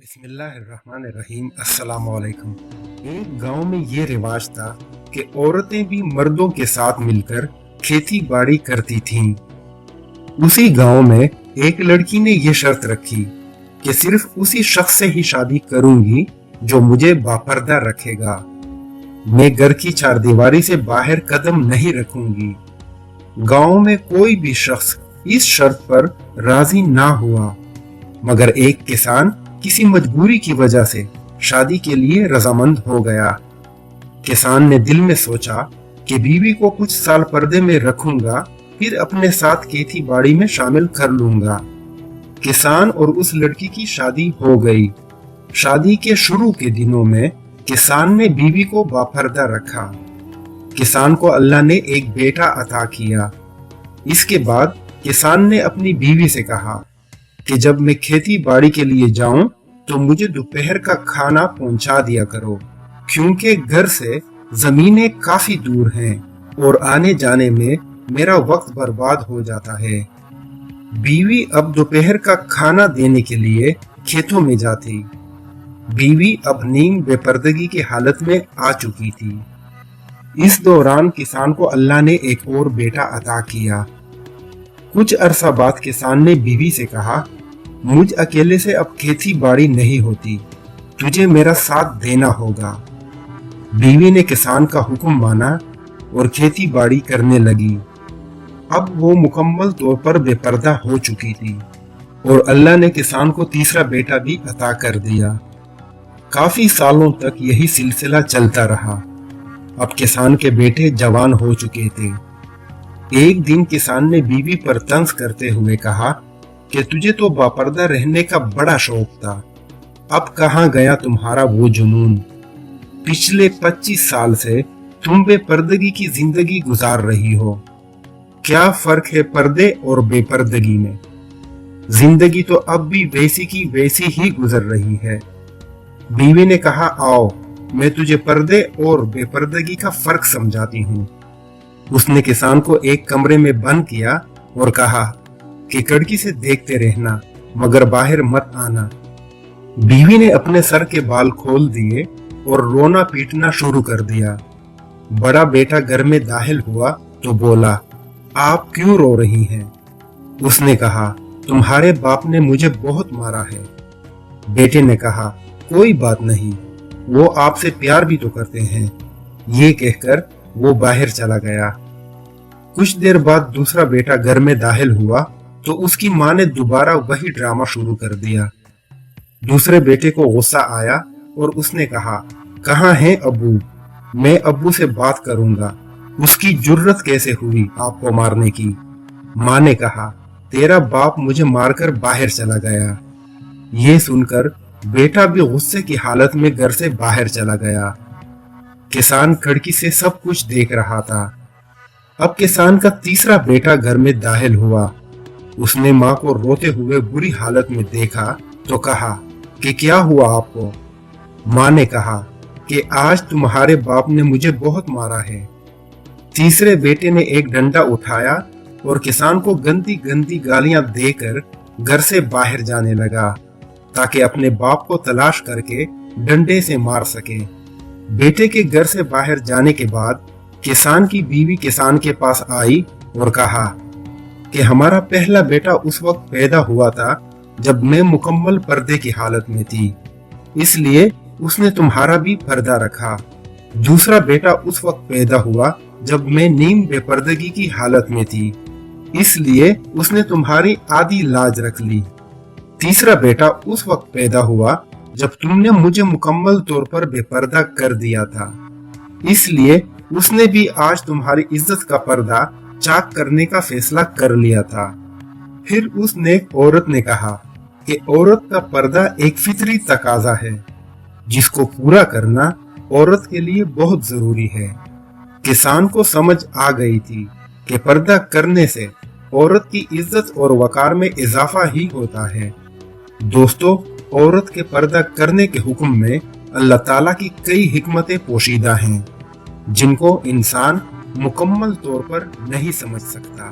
बिस्मिल्लाहिर्रहमानिर्रहीम। अस्सलाम वालेकुम। एक गांव में ये रिवाज था कि औरतें भी मर्दों के साथ मिलकर खेती बाड़ी करती थीं। उसी गांव में एक लड़की ने ये शर्त रखी कि सिर्फ उसी शख्स से ही शादी करूंगी जो मुझे बापर्दा रखेगा। मैं घर की चारदीवारी से बाहर कदम नहीं रखूंगी। गांव में कोई भी शख्स इस शर्त पर राजी ना हुआ, मगर एक किसान किसी मजबूरी की वजह से शादी के लिए रजामंद हो गया। किसान ने दिल में सोचा कि बीवी को कुछ साल पर्दे में रखूंगा, फिर अपने साथ खेती बाड़ी में शामिल कर लूंगा। किसान और उस लड़की की शादी हो गई। शादी के शुरू के दिनों में किसान ने बीवी को बापर्दा रखा। किसान को अल्लाह ने एक बेटा अता किया। इसके बाद किसान ने अपनी बीवी से कहा कि जब मैं खेती बाड़ी के लिए जाऊं तो मुझे दोपहर का खाना पहुंचा दिया करो, क्योंकि घर से जमीनें काफी दूर हैं और आने जाने में मेरा वक्त बर्बाद हो जाता है। बीवी अब दोपहर का खाना देने के लिए खेतों में जाती। बीवी अब नीम बेपर्दगी की हालत में आ चुकी थी। इस दौरान किसान को अल्लाह ने एक और बेटा अता किया। कुछ अरसा बाद किसान ने बीवी से कहा, मुझ अकेले से अब खेती बाड़ी नहीं होती, तुझे मेरा साथ देना होगा। बीवी ने किसान का हुक्म माना और खेती बाड़ी करने लगी। अब वो मुकम्मल तौर पर बेपर्दा हो चुकी थी और अल्लाह ने किसान को तीसरा बेटा भी अता कर दिया। काफी सालों तक यही सिलसिला चलता रहा। अब किसान के बेटे जवान हो चुके थे। एक दिन किसान ने बीवी पर तंज करते हुए कहा कि तुझे तो बापर्दा रहने का बड़ा शौक था, अब कहाँ गया तुम्हारा वो जुनून। पिछले 25 साल से तुम बेपर्दगी की जिंदगी गुजार रही हो। क्या फर्क है पर्दे और बेपर्दगी में? जिंदगी तो अब भी वैसी की वैसी ही गुजर रही है। बीवी ने कहा, आओ मैं तुझे पर्दे और बेपर्दगी का फर्क समझाती हूँ। उसने किसान को एक कमरे में बंद किया और कहा कि खिड़की से देखते रहना, मगर बाहर मत आना। बीवी ने अपने सर के बाल खोल दिए और रोना पीटना शुरू कर दिया। बड़ा बेटा घर में दाखिल हुआ तो बोला, आप क्यों रो रही हैं? उसने कहा, तुम्हारे बाप ने मुझे बहुत मारा है। बेटे ने कहा, कोई बात नहीं, वो आपसे प्यार भी तो करते हैं। ये कहकर वो बाहर चला गया। कुछ देर बाद दूसरा बेटा घर में दाखिल हुआ तो उसकी मां ने दोबारा वही ड्रामा शुरू कर दिया। दूसरे बेटे को गुस्सा आया और उसने कहा, कहाँ हैं अब्बू? मैं अब्बू से बात करूंगा, उसकी जुर्रत कैसे हुई आपको मारने की? मां ने कहा, तेरा बाप मुझे मारकर बाहर चला गया। ये सुनकर बेटा भी गुस्से की हालत में घर से बाहर चला गया। किसान खिड़की से सब कुछ देख रहा था। अब किसान का तीसरा बेटा घर में दाखिल हुआ। उसने मां को रोते हुए बुरी हालत में देखा तो कहा कि क्या हुआ आपको? मां ने कहा कि आज तुम्हारे बाप ने मुझे बहुत मारा है। तीसरे बेटे ने एक डंडा उठाया और किसान को गंदी गंदी गालियां देकर घर से बाहर जाने लगा ताकि अपने बाप को तलाश करके डंडे से मार सके। बेटे के घर से बाहर जाने के बाद किसान की बीवी किसान के पास आई और कहा कि हमारा पहला बेटा उस वक्त पैदा हुआ था जब मैं मुकम्मल पर्दे की हालत में थी, इसलिए उसने तुम्हारा भी पर्दा रखा। दूसरा बेटा उस वक्त पैदा हुआ जब मैं नीम बेपर्दगी की हालत में थी, इसलिए उसने तुम्हारी आधी लाज रख ली। तीसरा बेटा उस वक्त पैदा हुआ जब तुमने मुझे मुकम्मल तौर पर बेपर्दा कर दिया था, इसलिए उसने भी आज तुम्हारी इज्जत का पर्दा चाक करने का फैसला कर लिया था। फिर उस नेक औरत ने कहा कि औरत का पर्दा एक फितरी तकाजा है जिसको पूरा करना औरत के लिए बहुत जरूरी है। किसान को समझ आ गई थी कि पर्दा करने से औरत की इज्जत और वकार में इजाफा ही होता है। दोस्तों, औरत के पर्दा करने के हुक्म में अल्लाह ताला की कई हिकमतें पोशीदा हैं जिनको इंसान मुकम्मल तौर पर नहीं समझ सकता।